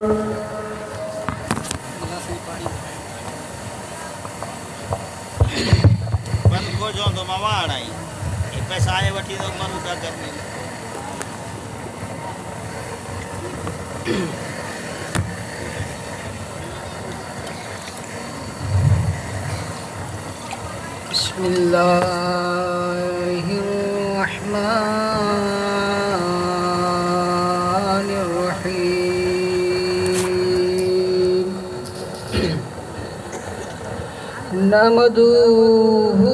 बंद को जो तो मामा आई ये पैसा आए वठी तो मनु का करने बिस्मिल्लाहिर्रहमानिर्रहीम नहमदुहु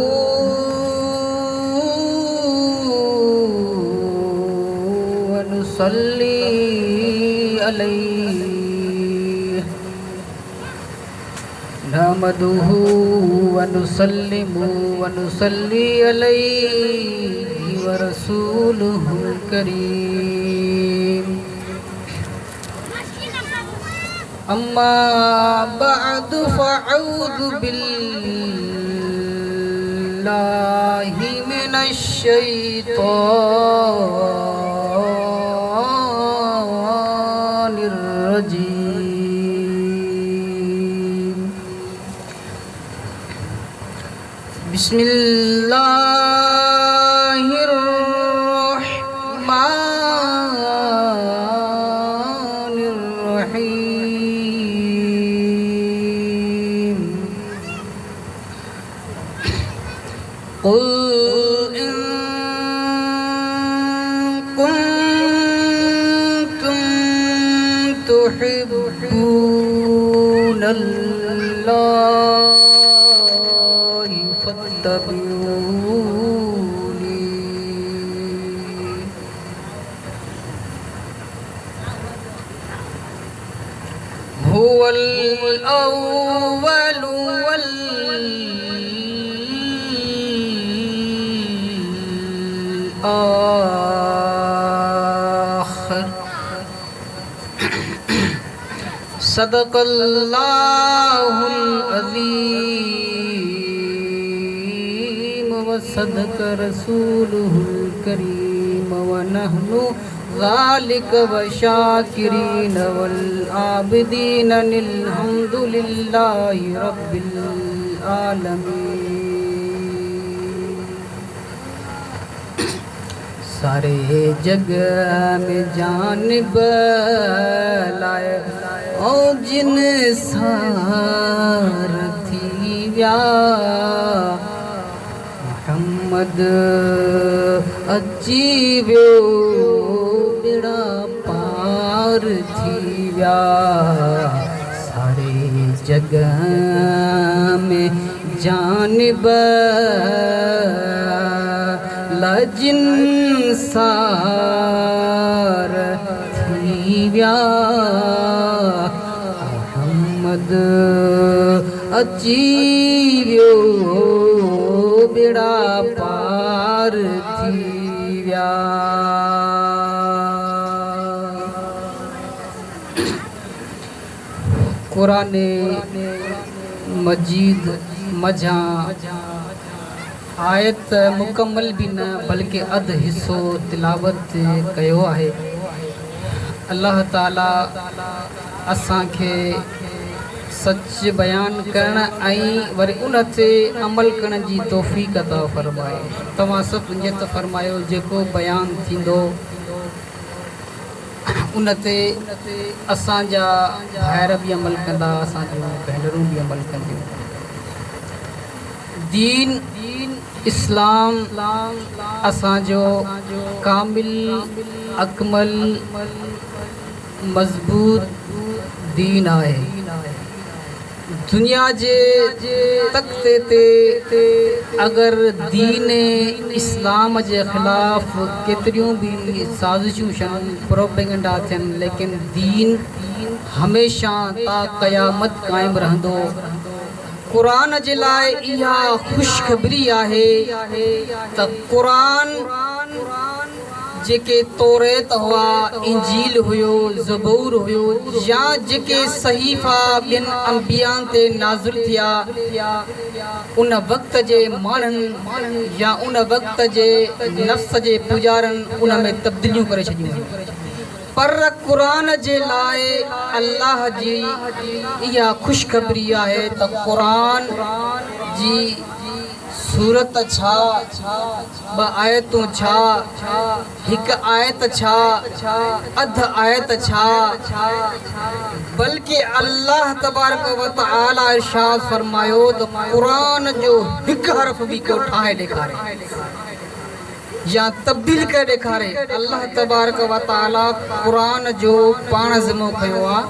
व नुसल्ली अलैहि नहमदुहु व नुसल्लिमु व नुसल्ली अलैहि व रसूलुहुल करीम अम्मा बअदु फ़अऊज़ु बिल्लाहि मिनश शैतानिर रजीम बिस्मिल्लाहिर्रहमानिर्रहीम क़ुल इन कुन्तुम तुहिब्बूनल्लाह फत्तबिऊनी हुवल अव्वलु वल आखिर सदक़ल्लाहुल अज़ीम व सदक़ रसूलुहुल करीम व नहनु ज़ालिक व शाकिरीन वल आबिदीन अल्हम्दुलिल्लाहि रब्बिल आलमीन। सारे जग में जानिब लाए ओ जिन सारथी व्या मोहम्मद अची वियो बेड़ा पार थी व्या सारे जग में जानिब लजिन सारथी व्या मोहम्मद अची वियो बेड़ा पार थी व्या कुरान मजीद मजा आयत मुकम्मल भी न बल्कि अध हिस्सो तिलावत कयो आहे। अल्लाह ताला असांखे सच बयान करण ऐं वरी उन ते अमल करण जी तौफ़ीक़ अता फ़रमाए। तव्हां सभु नियत फ़रमायो जेको बयान थींदो उन ते असांजा भाइर बि अमल कंदा, असांजूं भेनरूं बि अमल कंदियूं। दीन इस्लाम असांजो कामिल अकमल मज़बूत दीन आहे। दुनिया जे तख़्ते ते अगर दीन इस्लाम जे ख़िलाफ़ केतिरियूं बि साज़िशूं थियनि, प्रोपेगेंडा थियनि, लेकिन दीन हमेशह ता क़यामत क़ाइमु रहंदो। कुरान जे लाइ इहा ख़ुशख़बरी आहे त कुरान जेके तौरेत हुआ, इंजील हुयो, ज़बूर हुयो, या जेके सहीफ़ा ॿियनि अंबियानि ते नाज़िल थिया, उन वक़्त जे माण्हुनि या उन वक़्त जे नफ़्स जे पुजारनि उन में तब्दीलियूं करे छॾियूं। पर क़ुरान जे लाए अल्लाह जी इहा ख़ुशख़बरी आहे त क़ुरान जी सूरत छा, ॿ आयतूं छा, हिकु आयत छा, अध आयत छा, बल्कि अल्लाह तबारक व तआला इरशाद फरमायो त क़ुरान जो हिकु हर्फ बि को ठाहे ॾेखारे या तब्दील करे ॾेखारे। अल्लाह तबारक व तआला क़ुरान जो पाण ज़िम्मो खयो आहे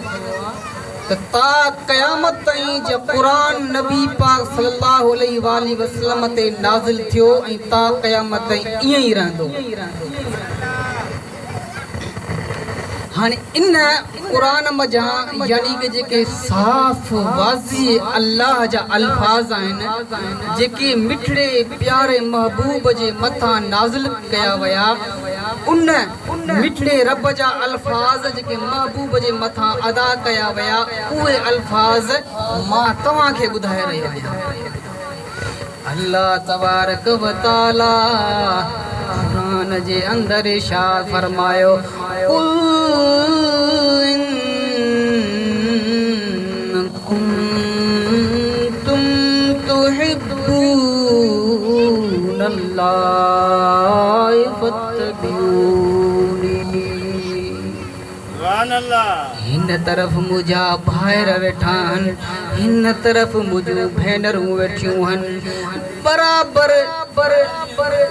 त ता क़यामत ताईं जो क़ुरान नबी पाक सल्लल्लाहु अलैहि वसल्लम ते नाज़िल थियो ऐं ता क़यामत ताईं ईअं ई रहंदो। हाणे इन क़ुरान मज़ा यानी कि जेके साफ़ वाज़ी अल्लाह जा अल्फाज़ आहिनि जेके मिठड़े प्यारे महबूब जे मथां नाज़िल कया विया, उन मिठड़े रब जा अल्फाज़ जेके महबूब जे मथां अदा कया विया, उहे अल्फाज़ मां तव्हांखे ॿुधाए रही आहियां। अल्लाह तबारक व तआला क़ुरान जे अंदर इरशाद फरमायो, कुल इन कुंतुम तुहिब्बूनल्लाह फत्तबिऊनी। सुभान अल्लाह। हिन तरफ़ मुंहिंजा भाइर वेठा आहिनि, हिन तरफ़ मुंहिंजूं भेनरूं वेठियूं आहिनि। बराबर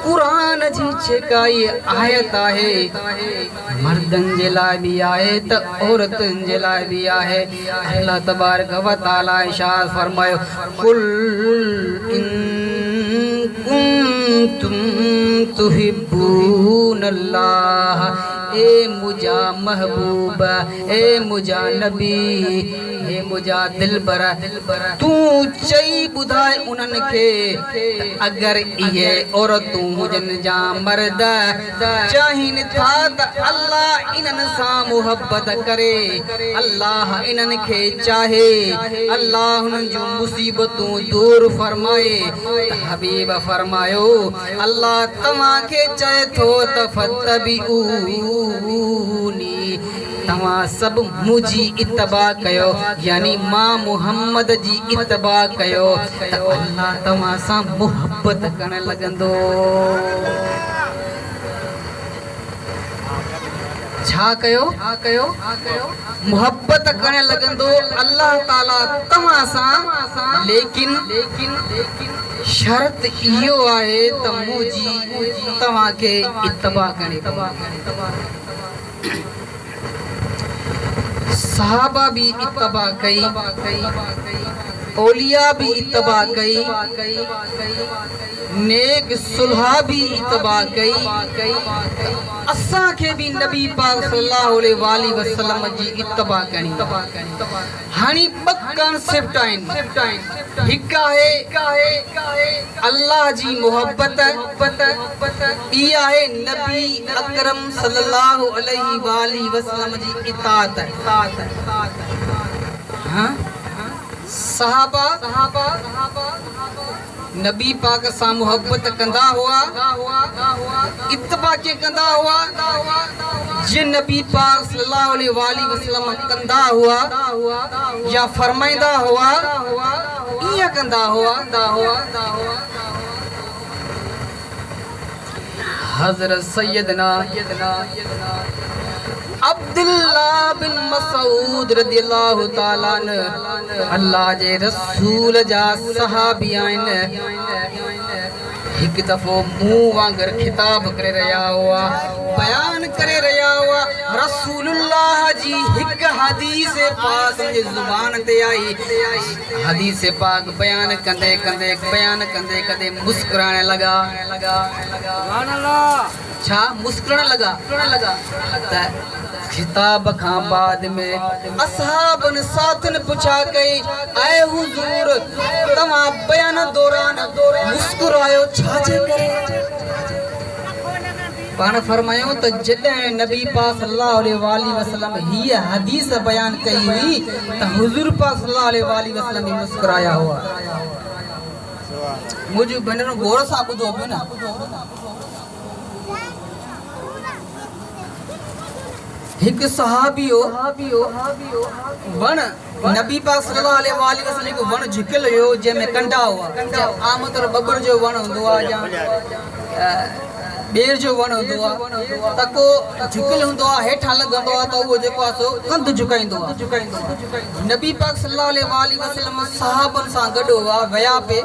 क़ुरान जी जेका इहा आयत आहे मर्दनि जे लाइ बि आहे त औरतुनि जे लाइ बि आहे। अल्लाह तबारक व तआला इरशाद फरमायो, कुल इन कुंतुम तुहिब्बूनल्लाह, ए मुझा महबूब, ए मुझा नबी, ए मुझा दिलबर, तू चई ॿुधाए उन्हनि खे अगर इहे औरतूं हुजनि जा मर्द चाहिनि था त अल्लाह इन्हनि सां मुहबत करे, अल्लाह इन्हनि खे चाहे, अल्लाह हुननि जूं मुसीबतूं दूर फरमाए। हबीब फरमायो, अल्लाह तव्हांखे चए थो त फत्तबिऊनी, तव्हां सभु मुंहिंजी इत्तबा कयो, यानी मां मुहम्मद जी इत्तबा कयो त अल्लाह तव्हां सां मुहबत करणु लॻंदो। छा कयो? मुहबत करणु लॻंदो अल्लाह ताला तव्हां सां, लेकिन शर्त इहो आहे त मुंहिंजी तव्हांखे इत्तबा करणी पवंदी। सहाबा भी इत्तबा कई, औलिया भी इत्तबा कई, नेक सुलहा भी इत्तबा कई। असां खे भी नबी पाक सल्लल्लाहु अलैहि वसल्लम जी इत्तबा करणी। हाणे ॿ कॉन्सेप्ट आहिनि, हिकु आहे अल्लाह जी मोहब्बत, इहा आहे नबी अकरम सल्लल्लाहु अलैहि वसल्लम जी इताअत। सहाबा नबी पाक सां मोहब्बत कंदा हुआ, इत्तबा के कंदा हुआ जे नबी पाक सल्लल्लाहु अलैहि वसल्लम कंदा हुआ या फरमाइंदा हुआ, ईअं कंदा हुआ। हज़रत सैयदना अब्दुल्लाह बिन मसूद रदियल्लाहु ताला न अल्लाह जे रसूल जा सहाबी आहिनि। हिकु दफ़ो मुंहुं वांगुरु खिताब करे रहिया हुआ, बयान करे रहिया हुआ। रसूलुल्लाह जी हिकु हदीस पाक जे ज़ुबान ते आई। हदीस पाक बयान कंदे कंदे मुस्कुराने लगा। सुभान अल्लाह। छा मुस्कुराने लगा त खिताब खां बाद में असहाबन साथन पुछा कई, आए हुजूर तव्हां बयान दौरान मुस्कुरायो छा जे करे? पाण फरमायो त जॾहिं नबी पाक सल्लल्लाहु अलैहि वसल्लम हीअ हदीस बयान कई हुई त हुजूर पाक सल्लल्लाहु अलैहि वसल्लम भी मुस्कुराया हुआ। मुंहिंजूं भेनरूं गौर सां ॿुधो पियो न, हिक सहाबी हो वण नबी पाक सल्लल्लाहु अलैहि वसल्लम को वण झुकियल हुयो जंहिंमें कंडा हुआ आम तौर बबर जो वण हूंदो आहे या बेर जो वण हूंदो आहे त को झुकियल हूंदो आहे हेठां लॻंदो आहे त उहो जेको आहे सो कंधु झुकाईंदो आहे। नबी पाक सल्लल्लाहु अलैहि वसल्लम सहाबनि सां गॾु हुआ विया पे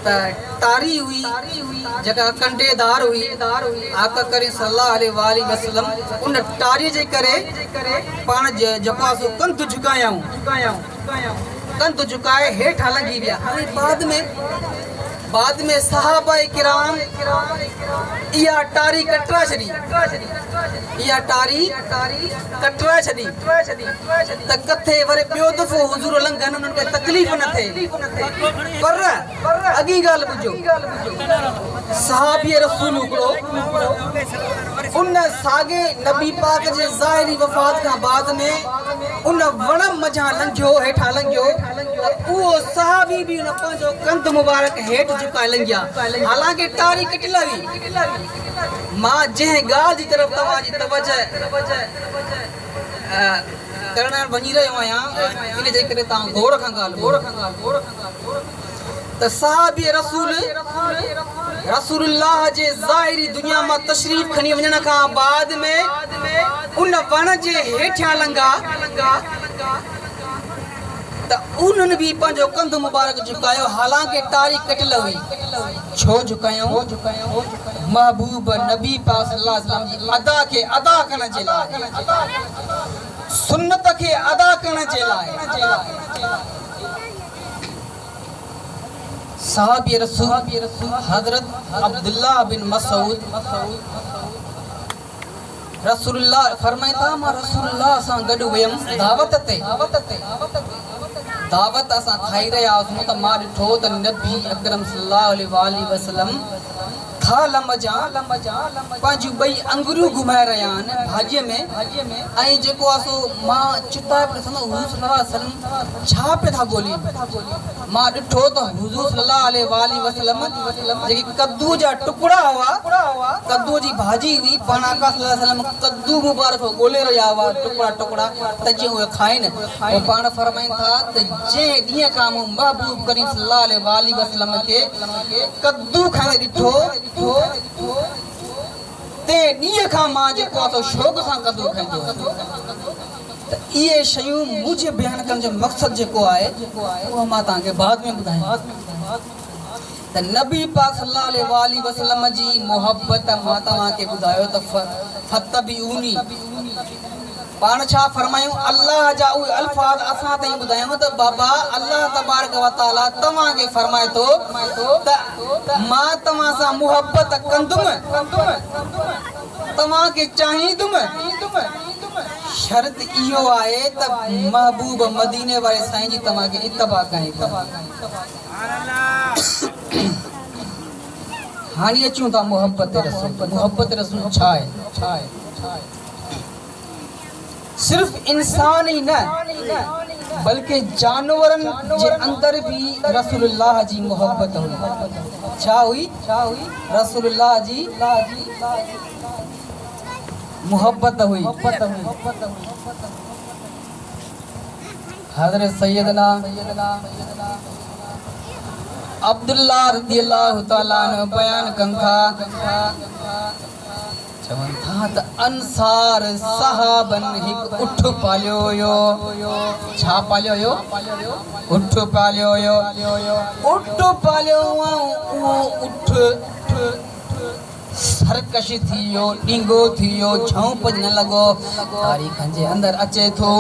त तारी हुई जेका कंडेदार हुई आका करीम सल्लल्लाहु अलैहि वसल्लम उन तारीअ जे करे पाण जेको आहे सो कंधु झुकायूं कंधु झुकाए हेठां लॻी विया। हाणे बाद में सहाबा किराम इहा टारी कटरा छॾी त किथे वरी ॿियो दफ़ो हुज़ूर लंघनि उन्हनि खे तकलीफ़ न थिए। पर अॻी ॻाल्हि ॿुधो सहाबी रसूल हिकिड़ो उन साॻे नबी पाक जे ज़ाहिरी वफ़ात खां बाद में उन वण मझां लंघियो हेठां लंघियो त उहो सहाबी बि उन पंहिंजो कंधु मुबारक हेठि झुकाए लंघिया हालांकि टारी कटियल हुई। मां जंहिं ॻाल्हि जी तरफ़ तव्हांजी तवजह करण वञी रहियो आहियां इन जे करे तव्हां गौर खां ॻाल्हि त सहाबी रसूलुल्लाह जे ज़ाहिरी दुनिया मां तशरीफ़ खणी वञण खां बाद में उन वण जे हेठियां लंघा त उन्हनि बि पंहिंजो कंधु मुबारक झुकायो हालांकि तारी कटियल हुई। छो झुकायो? महबूब नबी पाक सल्लल्लाहु अलैहि वसल्लम जी अदा खे अदा करण जे लाइ सुन्नत खे अदा करण जे लाइ सहाबी रसूल हजरत अब्दुल्लाह बिन मसूद रसूलुल्लाह फरमाए था मां रसूलुल्लाह सां गॾु वियमि दावत असां खाई रहिया हुआसीं त मां ॾिठो त नबी अकरम सल्लल्लाहु अलैहि वसल्लम थाल मजा पंहिंजूं ॿई अंगुरियूं घुमाए रहिया आहिनि भाॼीअ में ऐं जेको आहे सो मां चिताए पियो ॾिसंदो हुज़ूर सल्लल्लाहु अलैहि वसल्लम छा पिया था ॻोल्हिनि। मां ॾिठो त हुज़ूर सल्लल्लाहु अलैहि वसल्लम जेके कद्दू जा टुकड़ा हुआ कद्दू जी भाॼी हुई पाण आका सल्लल्लाहु अलैहि वसल्लम कद्दू मुबारक ॻोल्हे रहिया हुआ टुकड़ा त जीअं उहे खाइनि उहे पाण फरमाइनि था त जंहिं ॾींहं खां मूं महबूब करीम सल्लल्लाहु अलैहि वसल्लम खे कद्दू खाइण ॾिठो ते ॾींहं खां मां जेको आहे शौक़ सां कद्दू खाईंदो त इहे शयूं मुंहिंजे बयानु करण जो मक़सदु जेको आहे उहो मां तव्हांखे बाद में ॿुधायां त नबी पाक सल्लल्लाहु अलैहि वसल्लम जी मोहब्बत मां तव्हांखे ॿुधायो त फतबिऊनी पाण छा फरमायूं अल्लाह जा उहे अल्फाज़ असां ताईं ॿुधायूं त बाबा अल्लाह तबारक व तआला तव्हांखे फरमाए थो त मां तव्हां सां मोहब्बत कंदुमि तव्हांखे चाहींदुमि शर्त इहो आहे त महबूब मदीने वारे साईं जी तव्हांखे इत्तबा करणी पवंदी। हाणे अचूं था मोहब्बत रसूल छा आहे? सिर्फ इंसान ही न बल्कि जानवरनि जे अंदर भी रसूलुल्लाह जी मोहब्बत हुई। छा हुई? रसूलुल्लाह जी मोहब्बत हुई। हज़रत सैयदना अब्दुल्लाह रज़ियल्लाहु तआला अन्हु बयान कनि था चवनि था त अंसार सहाबन हिकु उठ पालियो हुयो। छा पालियो हुयो? उठ पालियो हुयो। उठ पालियो उहो उठ सरकश थी वियो ॾींगो थी वियो झौंप न लॻो तारीख़नि जे अंदरि अचे थो।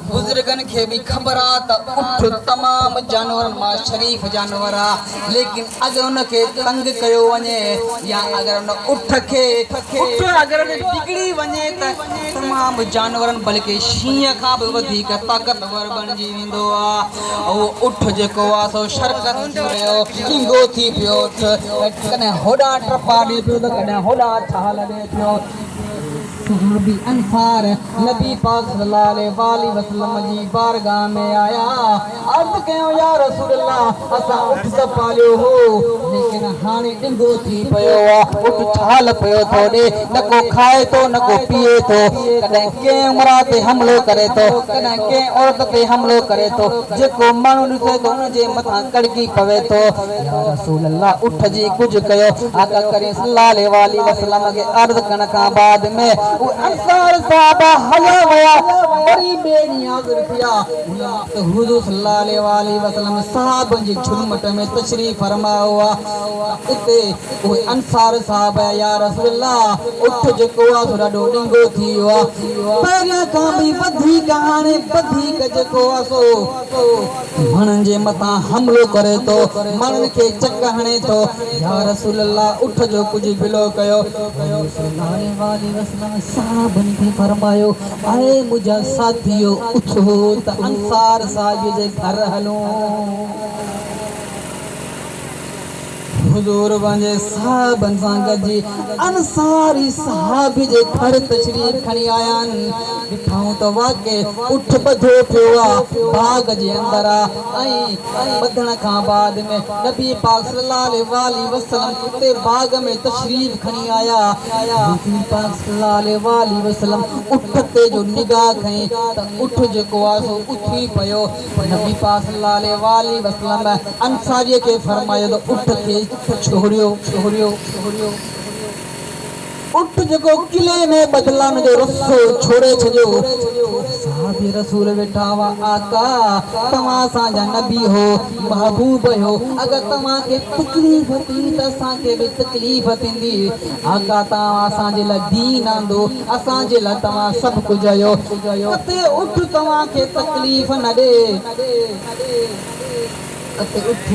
बुज़ुर्गनि खे बि ख़बर आहे त उठ तमामु जानवरनि मां शरीफ़ जानवर आहे लेकिन अगरि उनखे तंग कयो वञे या अगरि उन उठ खे अगरि बिगड़ी वञे त तमामु जानवरनि बल्कि शींहं खां बि वधीक ताक़तवर बणिजी वेंदो आहे। उहो उठ जेको आहे सो शरकत थी वियो ॾींगो थी पियो कॾहिं होॾां टपा ॾिए पियो त कॾहिं होॾा छाल ॾिए पियो। सहाबी अंसार नबी पाक सल्लल्लाहु अलैहि वसल्लम जी बारगाह में आया। अर्ज़ कयो या रसूल अल्लाह असां उठ त पालियो हो लेकिन हाणे डिंगो थी पियो आहे। उठ छाल पियो थो ॾे, न को खाए थो न को पीए थो, कॾहिं कंहिं उमरा ते हमलो करे थो, कॾहिं कंहिं औरत ते हमलो करे थो, जेको माण्हू ॾिसे थो उनजे मथां कड़की पवे थो। या रसूल अल्लाह उठ जी कुझु कयो। आका करीम सल्लल्लाहु अलैहि वसल्लम खे अर्ज़ करण खां बाद में वो अंसार साहबा हलिया विया, वरी ॿिए ॾींहुं हाज़िर थिया। त हुज़ूर सल्लल्लाहु अलैहि वसल्लम साहबनि जी झुरमट में तशरीफ़ फरमा हुआ। उते उहे अंसार साहब या रसूल अल्लाह उठ जेको आहे सो ॾाढो ॾिंगो थी वियो आहे, पहिरियां खां बि वधीक हाणे वधीक जेको आहे सो माण्हुनि जे मथां हमलो करे थो, माण्हुनि खे चक हणे थो। या रसूल अल्लाह उठ जो कुझु बिलो कयो। साहबनि खे फरमायो आहे मुंहिंजा साथियो उथो त अंसार साहिब जे घर हलूं। हुजूर पंहिंजे साहबनि सां गॾिजी अंसारी साहिब जे घर तशरीफ़ खणी आया आहिनि। ॾिठऊं त वाक़ई उठ ॿधो पियो आहे, बाग़ जे अंदरि आहे ऐं ॿधण खां बाद में नबी पाक सल्लल्लाहु अलैहि वसल्लम उते बाग़ में तशरीफ़ खणी आया। नबी पाक सल्लल्लाहु अलैहि वसल्लम उठ ते जो निगाह कई त उठ जेको आहे सो उथी पियो। नबी पाक सल्लल्लाहु अलैहि वसल्लम अंसारीअ खे फरमायो त उठ खे छोड़ियो छोड़ियो छोड़ियो। उठ जेको किले में बदलान जो रस्तो छोड़े छॾियो। साहबी रसूल वेठा हुआ, आका तव्हां असांजा नबी हो, महबूब हो, अगरि तव्हांखे तकलीफ़ थी त असांखे बि तकलीफ़ थींदी। आका तव्हां असांजे लाइ दीन आंदो, असांजे लाइ तव्हां सभु कुझु आहियो, किथे उठ तव्हांखे तकलीफ़ न ॾे, किथे उठ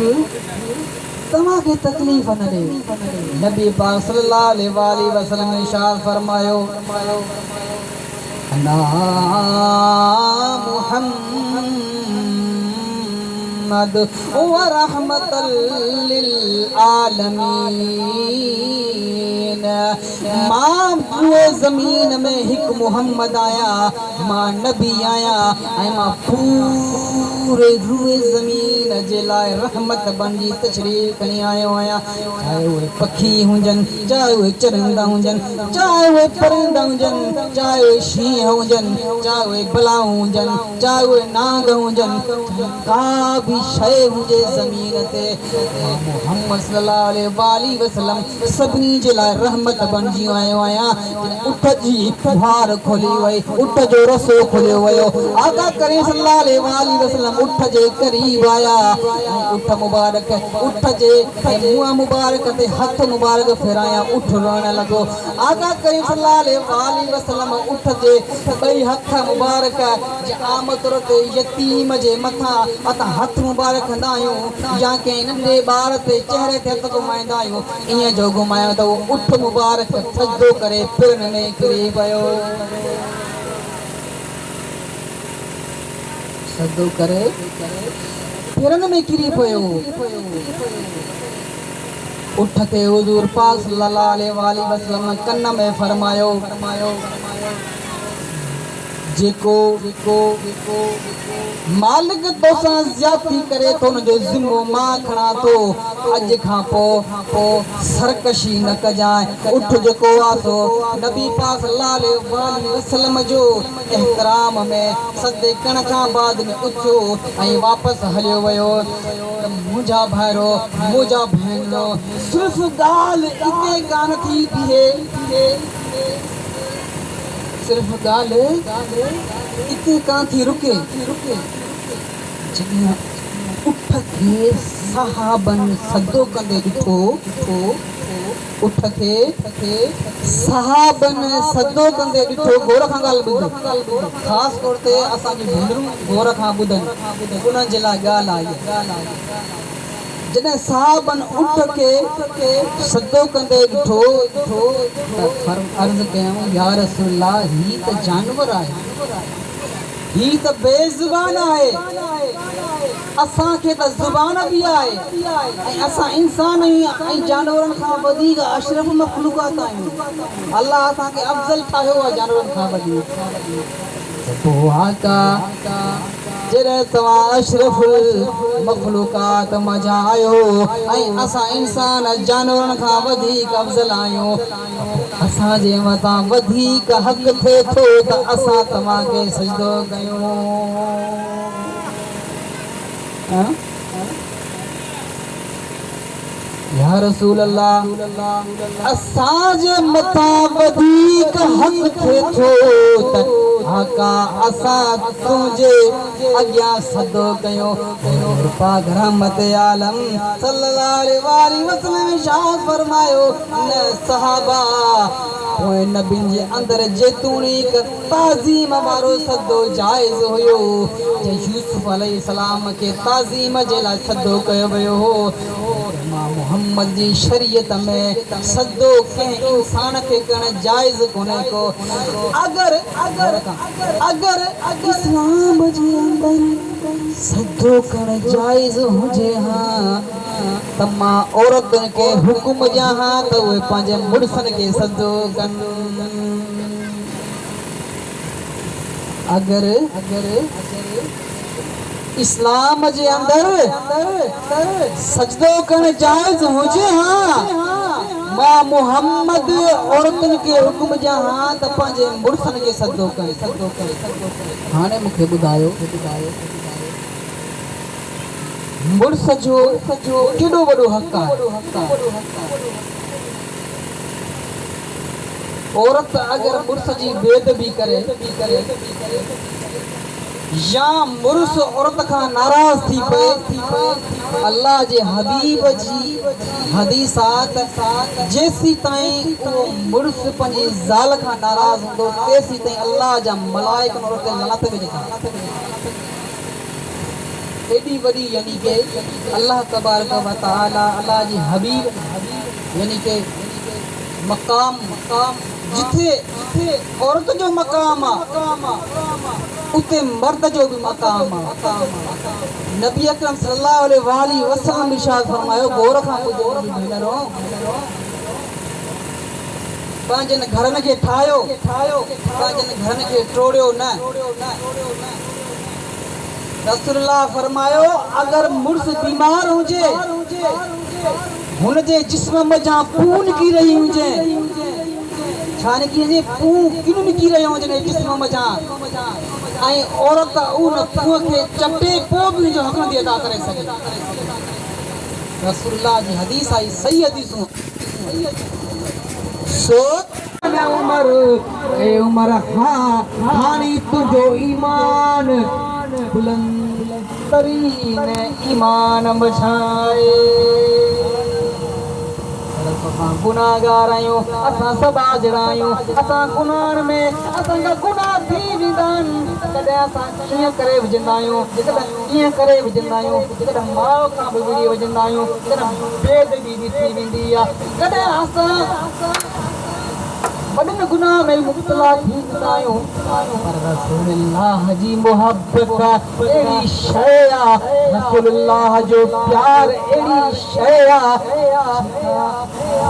तव्हांखे तकलीफ़ न ॾे। नबी पाक सल्लल्लाहु अलैहि वसल्लम ने इरशाद फरमायो अला मुहम्मद व रहमतल लिल आलमीन। मां पूरे ज़मीन में हिकु मुहम्मद आया, मां नबी आया ऐं मां पूरे रूए ज़मीन जे लाइ रहमत बणिजी तशरीफ़ खणी आयो आहियां। चाहे उहे पखी हुजनि, चाहे उहे चरंदा हुजनि, चाहे उहे परिंदा हुजनि, चाहे उहे शींहं हुजनि, चाहे उहे बलाऊं हुजनि, चाहे उहे नांग हुजनि, का बि शइ हुजे ज़मीन ते मोहम्मद सल्लल्लाहु अलैहि वसल्लम सभिनी जे लाइ रहमत बणिजी आयो आहियां। उठ जी फुहार खोली वई, उठ जो रसो खोलियो वियो। आका करीम सल्लल्लाहु अलैहि वसल्लम उठ जे क़रीब आया, उठ मुबारक उठ जे मुंहं मुबारक ते हथ मुबारक फेराया, उठ रोअण लॻो। आका करीम सल्लल्लाहु अलैहि वसल्लम उठ जे ॿई हथ मुबारक आम तौर ते यतीम जे मथां असां हथ मुबारक कंदा आहियूं या कंहिं नंढे ॿार ते चहिरे ते हथ घुमाईंदा आहियूं, ईअं जो घुमायो त उहो उठ मुबारक सजदो करे पेरनि में किरी पियो, सजदो करे पेरनि में किरी पियो। उठ ते हुजूर पाक सल्लल्लाहु अलैहि वसल्लम कन में फरमायो जेको मालिक तोसां ज़्यादती करे थो उनजो ज़िम्मो मां खणा थो, अॼु खां पोइ सरकशी न कजांइ। उठ जेको आहे सो नबी पाक सल्लल्लाहु अलैहि वसल्लम जो एहतराम में सजदे करण खां बाद में उथियो ऐं वापसि हलियो वियो। मुंहिंजा भाइरो मुंहिंजा भेनरो सिर्फ़ु ॻाल्हि इते कान थी बीहे, सिर्फ़ ॻाल्हि इते कान थी रुके। जॾहिं उठ खे सहाबनि सजदो कंदे ॾिठो, उठ खे सहाबनि सजदो कंदे ॾिठो, गौर खां ॻाल्हि ॿुधो, ख़ासि तौर ते असांजी भेनरूं गौर खां ॿुधनि, उन्हनि जे लाइ ॻाल्हि आई। जॾहिं साहबनि उठ खे सजदो कंदे ॾिठो त अर्ज़ कयूं या रसूल अल्लाह ही त जानवर आहे, ही त बेज़ुबान आहे, असांखे त ज़ुबान बि आहे ऐं असां इंसान ऐं जानवरनि खां वधीक अशरफ मखलूक़ात आहियूं। अलाह असांखे अफ़ज़ल ठाहियो आहे जानवरनि खां वधीक। पोइ आका जॾहिं तव्हां अशरफ मखलूक़ात मज़ा आयो ऐं असां इंसान जानवरनि खां वधीक अफ़ज़ल आहियूं, असांजे मथां वधीक हक़ थिए थो त असां तव्हांखे सजदो कयूं। या रसूल अल्लाह, असांजे मथां वधीक हक़ थिए थो त आका असां तुंहिंजे अॻियां सजदो कयूं। पाक रहमत आलम सल्लल्लाहु अलैहि वसल्लम इरशाद फरमायो, न सहाबा पोइ नबियुनि जे अंदरि जेतूणीक ताज़ीम वारो सजदो जाइज़ हुयो, जे यूसुफ अलैहिस्सलाम खे ताज़ीम जे लाइ सजदो कयो वियो हो, मोहम्मद जी शरीयत में सजदो कंहिं इंसान खे करणु जाइज़ कोन्हे को। अगर इस्लाम जे अंदरि सजदो करणु जाइज़ हुजे हा त मां औरतुनि खे हुकुम ॾियां हा त उहे पंहिंजे मुड़ुसनि खे सजदो कनि। अगर इस्लाम जे अंदरि सजदो करणु जाइज़ हुजे हा, मां मोहम्मद औरतुनि खे हुकुम ॾियां हा त पंहिंजे मुड़ुसनि खे सजदो करे। हाणे मूंखे ॿुधायो, मुड़ुस जो केॾो वॾो हक़ आहे। औरत अगर मुड़ुस जी बेअदबी करे या मुड़ुस औरत खां नाराज़ थी पए, अल्लाह जे हबीब जी हदीसात जेसी ताईं उहो मुड़ुस पंहिंजी ज़ाल खां नाराज़ हूंदो तेसी ताईं अल्लाह जा मलाइक औरत ते लनत विझंदा। एॾी वॾी यानी के अल्लाह तबारक व तआला अल्लाह जी हबीब यानी के मकाम जिथे औरत जो मकाम आहे उते मर्द जो भी मकाम आहे। नबी अकरम सल्लल्लाहु अलैहि वसल्लम इरशाद फरमायो, गौर खां ॿुधो भेनरो, पंहिंजनि घरनि खे ठाहियो, पंहिंजनि घरनि खे टोड़ियो न। रसूलुल्लाह फरमायो, अगर मुड़ुस बीमार हुजे, हुन जे जिस्म मथां खून निकिरी रही हुजे, छा निकिरी खून किन निकिरी रहियो हुजे जिस्म मथां, ऐं औरत उन खून खे चटे पोइ बि हुनजो हक़ नथी अदा करे सघे। रसूलुल्लाह जी हदीस आई, सही हदीसूं। सो उमर हानी तुंहिंजो ईमान बुलंद तरीन ईमान बचाए। असां गुनाहगार आहियूं, असां सभु हाज़िर आहियूं, असां गुनाहनि में असांजा गुनाह थी वेंदा आहिनि। कॾहिं असां कीअं करे विझंदा आहियूं, कॾहिं कीअं करे विझंदा आहियूं, कॾहिं माउ खां बि विझी विझंदा आहियूं, कॾहिं बेदबी बि थी वेंदी आहे, कॾहिं असां वॾनि गुनाह में मुब्तला थी वेंदा आहियूं। पर रसूलुल्लाह जी मोहब्बत अहिड़ी शइ आहे, रसूलुल्लाह जो प्यार अहिड़ी शइ आहे,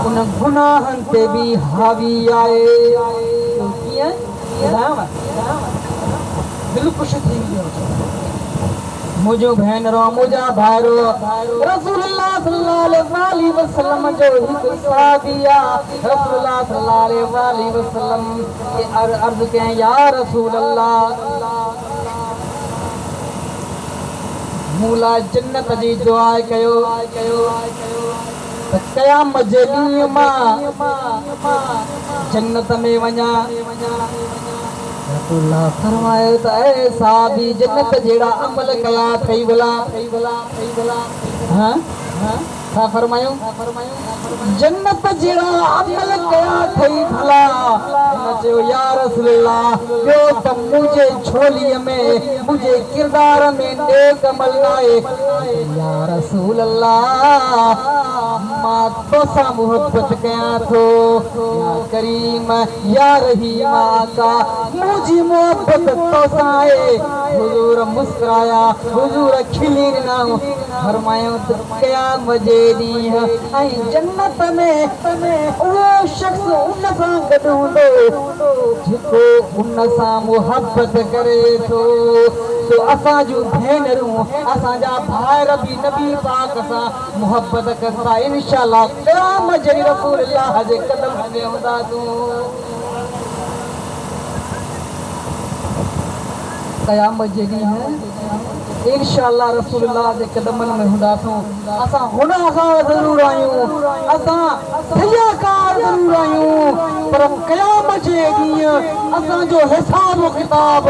उन गुनाहनि ते बि हावी आहे। कीअं ॿुधायांव, दिलि ख़ुशि थी वियो। मुंहिंजो भेनरो, मुंहिंजा भाइरो, रसूलुल्लाह सल्लल्लाहु अलैहि वसल्लम जो हिकु सहाबी आहे। रसूलुल्लाह सल्लल्लाहु अलैहि वसल्लम के अर्ज़ कयईं, या रसूलल्लाह, मूं लाइ जन्नत जी दुआ कयो त क़यामत जे ॾींहुं मां जन्नत में वञा। रसूलुल्लाह फरमायो त ऐ साहबी, जन्नत जहिड़ा अमल कया अथई भला? छा फरमायो जन्नत जहिड़ा अमल कया थई भला हुन चयो या रसूल अल्लाह ॿियो त मुंहिंजे झोलीअ में मुंहिंजे किरदार में नेक अमल न आहे या रसूल अल्लाह मां तोसां मोहब्बत कयां थो या करीम या रहीम आका मुंहिंजी मोहब्बत तोसां आहे हुजूर मुस्कुराया हुजूर खिली ॾिनऊं फरमायो त क़यामत जे ॾींहुं ऐं जन्नत में उहो शख़्स उन सां गॾु हूंदो जेको उन सां मोहब्बत करे थो तो असां जूं भेनरूं असांजा भाइर बि नबी पाक सां मोहब्बत कंदा इंशाअल्लाह क़यामत जे रसूल अल्लाह जे कदम में हूंदा तूं क़यामत जे ॾींहुं इंशाअल्लाह रसूलुल्लाह जे कदमनि में हूंदासूं असां हुन खां ज़रूर आहियूं असां तयाकार ज़रूर आहियूं पर क़यामत जे ॾींहुं असांजो हिसाब किताब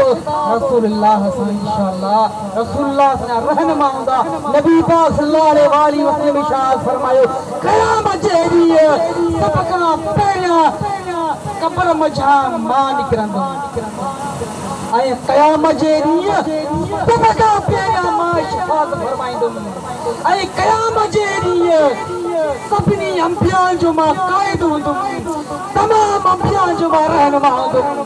रसूलुल्लाह सां इंशाअल्लाह रसूलुल्लाह सां रहनुमा हूंदा नबी पाक सल्लल्लाहु अलैहि वसल्लम इरशाद फरमायो क़यामत जे ॾींहुं सभ खां पहिरियां क़ब्र मझां मां निकिरंदुमि ऐं क़यामत जे ॾींहुं सभ खां पहिरियां मां शफ़ाअत फरमाईंदुमि ऐं क़यामत जे ॾींहुं सभिनी अंबियाउनि जो मां क़ाइद हूंदुमि तमामु अंबियाउनि जो मां रहनुमा हूंदुमि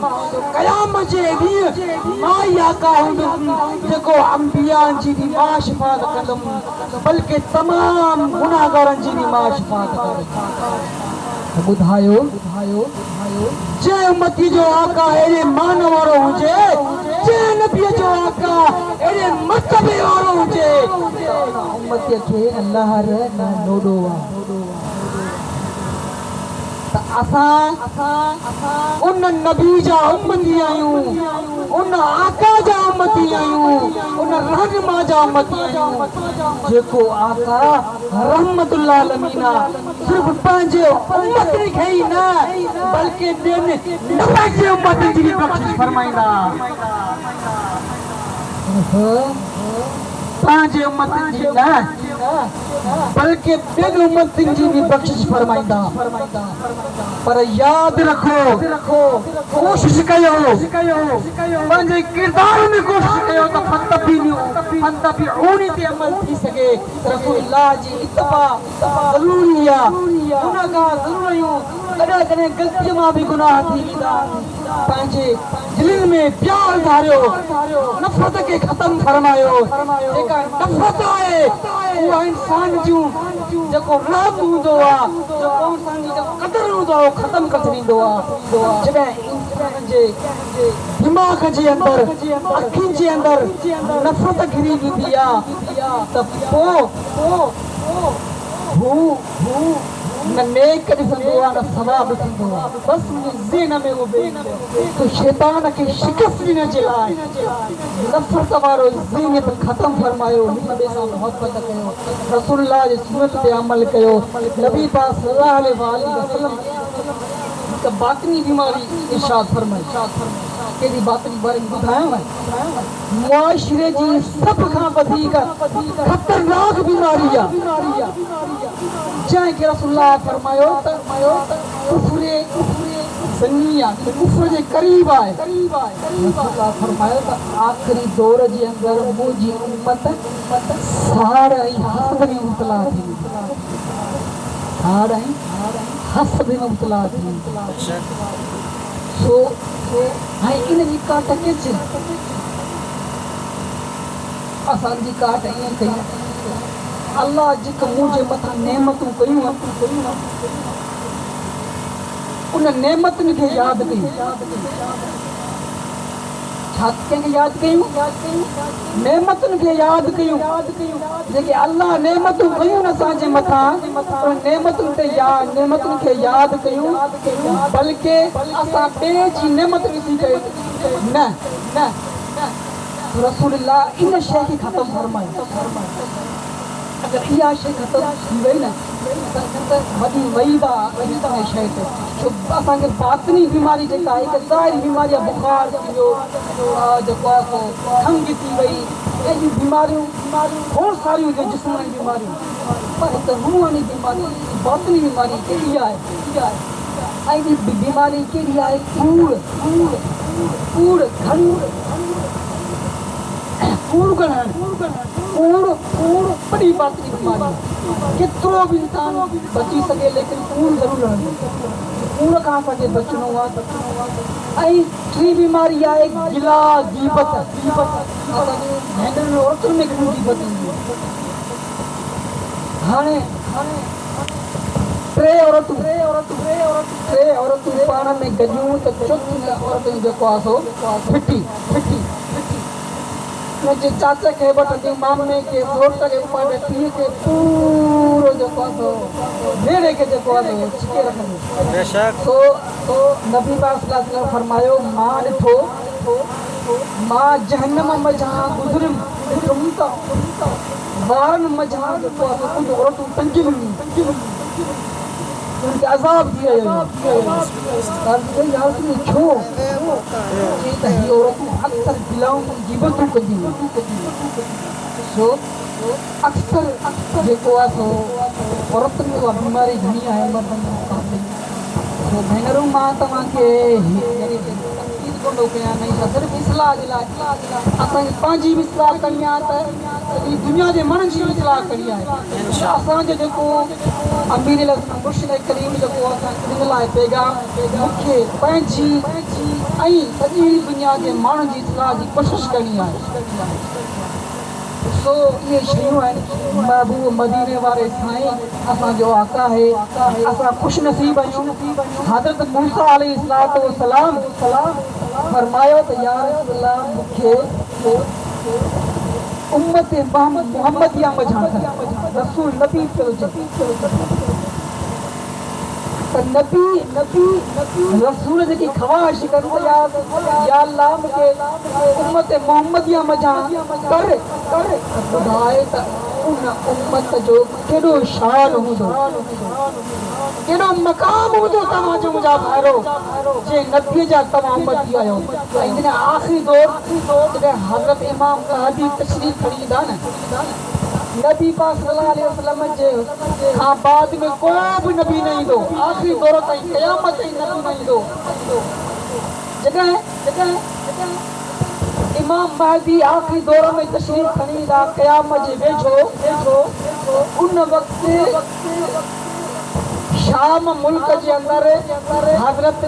क़यामत जे ॾींहुं मां ई आका हूंदुमि जेको अंबियाउनि जी बि मां शफ़ाअत कंदुमि बल्कि तमामु गुनाहगारनि जी बि मां शफ़ाअत कंदुमि ॿुधायो जंहिं उम्मती जो आका अहिड़े मान वारो हुजे जंहिं नबीअ जो आका अहिड़े मर्तबे वारो हुजे उम्मतीअ खे अल्लाह न लोॾो आहे त असां उन नबी जा उम्मती आहियूं उन आका जा उम्मती आहियूं उन रहनुमा जा उम्मती आहियूं जेको आका रहमतुल आलमीन सिर्फ़ पंहिंजे उम्मतनि खे ई न बल्कि ॿियनि 90 उम्मतनि जी बख़्शिश फरमाईंदा पंहिंजे उम्मतनि जी न बल्कि ॿियनि उम्मतनि जी बि बख़्शिश फरमाईंदा पर यादि रखो कोशिश कयो पंहिंजे किरदार में कोशिश कयो त फतबीऊनी ते अमल थी सघे रसूलुल्लाह जी इत्तिबा ज़रूरी आहे गुनाहगार ज़रूर आहियूं कॾहिं कॾहिं ग़लतीअ मां बि गुनाह थी वेंदा पंहिंजे दिलनि में प्यार धारियो नफ़रत खे ख़तमु फरमायो जेका नफ़रत आहे उहा इंसान जूं जेको रब हूंदो आहे जेको इंसान जी क़दुरु हूंदो आहे उहो ख़तमु करे छॾींदो आहे जॾहिं इंसान जे दिमाग़ जे अंदरि अखियुनि जे अंदरि नफ़रत घिरी वेंदी आहे त पोइ हू न नेक ॾिसंदो आहे न सवाब ॾिसंदो आहे बसि मुंहिंजे ज़हन में उहो तो शैतान खे शिकस्त ॾियण जे लाइ नफ़रत वारो ज़हन ख़तमु फरमायो हिक ॿिए सां मोहबत कयो रसूलुल्लाह जी सुन्नत ते अमल कयो नबी पाक सल्लल्लाहु अलैहि वसल्लम हिकु बातिनी बीमारी इरशाद फरमाई कहिड़ी बातिनी बारे में ॿुधायांव मुआशिरे जी सभ खां वधीक ख़तरनाक बीमारी आहे जंहिंखे रसूलुल्लाह फरमायो त कुफ्र जे क़रीब आहे रसूलुल्लाह फरमायो त आख़िरी दौर जे अंदरि मुंहिंजी उम्मत साड़ ऐं हसद में मुब्तला थी साड़ ऐं हसद में मुब्तला थी सो हाणे इन जी काट किच असांजी काट ईअं कयूं अल्लाह जेका मुंहिंजे मथां नेमतूं कयूं उन नेमतुनि खे यादि कयूं छा कंहिंखे यादि कयूं नेमतुनि खे यादि कयूं जेके अल्लाह नेमतूं कयूं न असांजे मथां उन नेमतुनि खे यादि कयूं बल्कि असां ॿिए जी नेमत ॾिसी करे न रसूलुल्लाह इन शइ खे ख़तमु फरमायो अगर इहा शइ ख़तमु थी वई न त वॾी वईद आहे शइ ते छो असांखे बातिनी बीमारी जेका आहे हिकु ज़ाहिरी बीमारी आहे बुखार थी वियो जेको आहे खंघि थी वई ऐसी बीमारियों बहुत सारी हुई जिस्मानी बीमारियों पर हिकु रूहानी बीमारी बातिनी बीमारी कहिड़ी आहे ऐं बीमारी कहिड़ी आहे कूड़ बड़ी बातिनी बीमारी केतिरो बि इंसान बची सघे लेकिन कूड़ ज़रूरु रहंदो कूड़ खां असांखे बचणो आहे ऐं टी बीमारी आहे गिला गीबत असांजे भेनरुनि औरतुनि में घणी गीबत ईंदी आहे हाणे टे औरतूं पाण में गॾियूं त चोथी औरत जेको आहे सो फिटी मुंहिंजे चाचा खे वठंदियूं मामे खे घोट खे पंहिंजे पीउ खे पूरो जेको आहे सो बेड़े खे जेको आहे सो छिके रखंदियूं सो नबी पाक सल्लल्लाहु अलैहि वसल्लम फरमायो मां ॾिठो मां जहन्नम मझां गुज़रियुमि ॾिठुमि त ॿारनि मझां जेको आहे कुझु औरतूं टंगियूं उनके अज़ाब दिया छो अक्सर गिलाऊं जीबतूं कंदियूं सो अक्सर जेको आहे सो औरतुनि में उहा बीमारी घणी आहे मर्दनि मुक़ाबले सो भेनरूं मां तव्हांखे कोन्ह कयां नहीं त सिर्फ़ु इस्लाह जे लाइ असांखे पंहिंजी बि इस्लाह करणी आहे त सॼी दुनिया जे माण्हुनि जी बि इस्लाह करणी आहे असांजो जेको अमीर मुर्शिद करीम जेको असां इन लाइ पैगाम मूंखे पंहिंजी ऐं सॼी दुनिया जे माण्हुनि जी इस्लाह जी कोशिशि करणी आहे सो ये शयूं आहिनि महबूब मदीने वारे साईं असांजो आका आहे असां ख़ुशि नसीब आहियूं हज़रत मूसा अलैहिस्सलातु वस्सलाम फरमायो त या रसूल अल्लाह मूंखे उम्मत मुहम्मदिया मझां रसूल नबी पियो चए त नबी रसूल जेकी ख़वाहिश कनि त या अल्लाह मूंखे उम्मत मुहम्मदिया मझां कर ॿुधाए त उन उम्मत जो केॾो शान हूंदो केॾो मक़ाम हूंदो तव्हांजो मुंहिंजा भाइरो जे नबीअ जा तव्हां उम्मती आहियो ऐं जॾहिं आख़िरी दौर जॾहिं हज़रत इमाम महदी तशरीफ़ खणी ईंदा न नबी पाक सल्लल्लाहु अलैहि वसल्लम जे खां बाद में को बि नबी न ईंदो आख़िरी दौर ताईं क़यामत ताईं नबी न ईंदो जॾहिं इमाम महदी आख़िरी दौर में तशरीफ़ खणी ईंदा क़यामत जे वेझो उन वक़्तु शाम मुल्क जे अंदरि हज़रत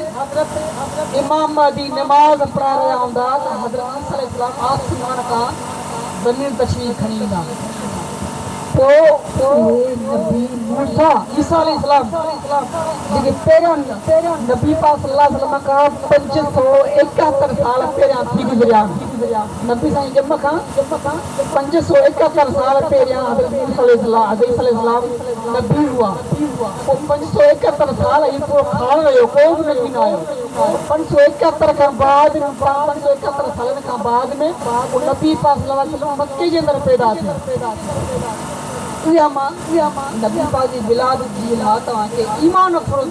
इमाम महदी नमाज़ पढ़ाए रहिया हूंदा त हज़रत ईसा अलैहिस्सलाम आसमान खां ज़मीन तशरीफ़ खणी ईंदा नबी मूसा ईसा अलैहिस्सलाम जेके पहिरियां नबी पाक सल्लल्लाहु अलैहि वसल्लम खां 571 साल पहिरियां थी गुज़रिया नबी साईं ॼम खां 571 साल पहिरियां हज़रत ईसा अलैहिस्सलाम नबी हुआ पोइ 571 साल ई पूरो खान रहियो को बि नबी न आयो 571 खां बाद 571 सालनि खां बाद में नबी पाक सल्लल्लाहु अलैहि वसल्लम मक्के जे अंदरि पैदा थिया इहा मां नबी पाक जी विलादत जी लाइ तव्हांखे ईमान अफ़रोज़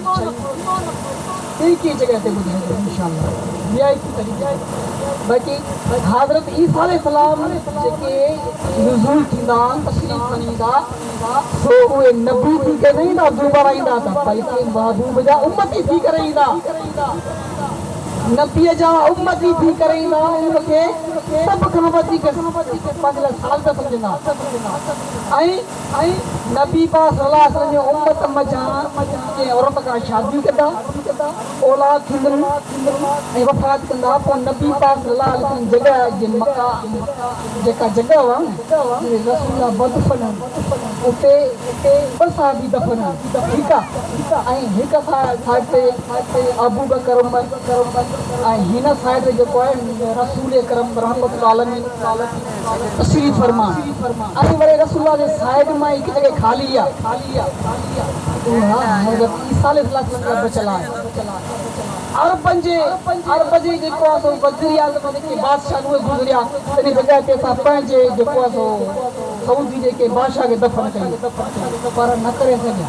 कई जॻह ते ॿुधाईंदो इंशाअल्लाह VIP तरीक़े बाक़ी हज़रत ईसा अलैहिस्सलाम जेके नुज़ूल थींदा तशरीफ़ खणी ईंदा सो उहे नबी थी करे न ईंदा दुबारा ईंदा त बल्कि महबूब जा उम्मती थी करे ईंदा नबीअ जा उम्मती थी करे ईंदा उनखे सभ खां वधीक पंहिंजे लाइ साल सम्झंदा ऐं नबी पाक सल्लल्लाहु अलैहि वसल्लम जे उम्मत मझां कंहिं औरत खां शादियूं कंदा औलाद थींदनि ऐं वफ़ात कंदा पोइ नबी पाक सल्लल्लाहु अलैहि वसल्लम जॻह जे मका जेका जॻह हुआ न रसूल बदफन उते ॿ साहबी दफ़न ठीकु आहे ऐं हिक साइड ते अबू बकर उमर ऐं हिन साइड ते जेको आहे रसूल करम रहमतुल्लाह अलैहि तशरीफ़ फरमा ऐं वरी रसूल जे साइड मां हिकु जॻह ख़ाली आहे हज़रत ईसा अलैहिस्सलाम बचियल आहे अरबनि जे जेको आहे सो वज़ीर आज़म जेके बादशाह उहे गुज़रिया इन जॻह ते असां पंहिंजे जेको आहे सो सऊदी जेके बादशाह खे दफ़न कयूं पर न करे सघिया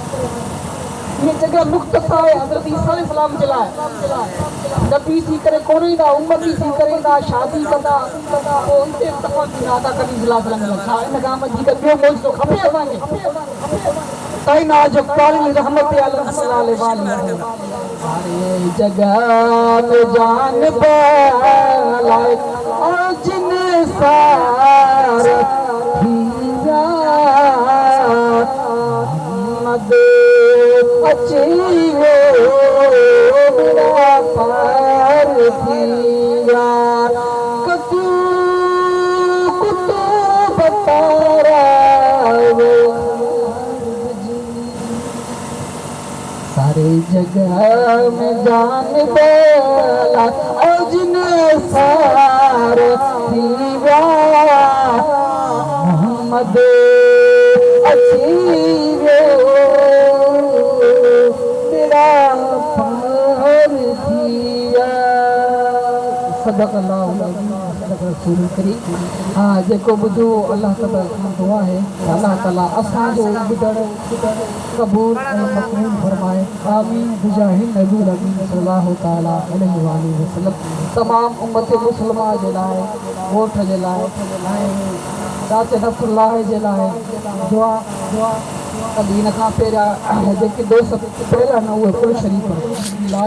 ये जगह मुख्तसर है हज़रत ईसा अलैहिस्सलाम चलाए नबी थी करे कोई ना उम्मती थी करे ना शादी कंदा वो उनते तफा की नादा कभी सल्लल्लाहु अलैहि वसल्लम छा इन काम जी का ॿियो मौज तो खपे असांखे ताई ना जो काली रहमत अल्लाह सल्लल्लाहु अलैहि वसल्लम सारे जगह में जान पाए और जिन सार थीरा मद अची वो मेरा पार थीरा कतू कुतू बतारा सारे जगह में जान बोला अजन सार दीवा मोहम्मद अचीरो तेरा पार दिया सदक अल्लाह सदक रसूल करी हाँ जेको ॿुधो अल्लाह ताला खां दुआ है अल्लाह ताला असांजो ॿुधण कबूल ऐं मक़बूल फरमाए आमीन बिजाहि नबी रबी सल्लल्लाहु ताला अलैहि वसल्लम तमाम उम्मत मुस्लिमा जे लाइ ॻोठ जे लाइ ऐं दाते नफ़्सुल्लाह जे लाइ दुआ कॾहिं हिन खां पहिरियां जेके दोस्त पहिरियां न उहे कुल शरीफ़ अल्लाह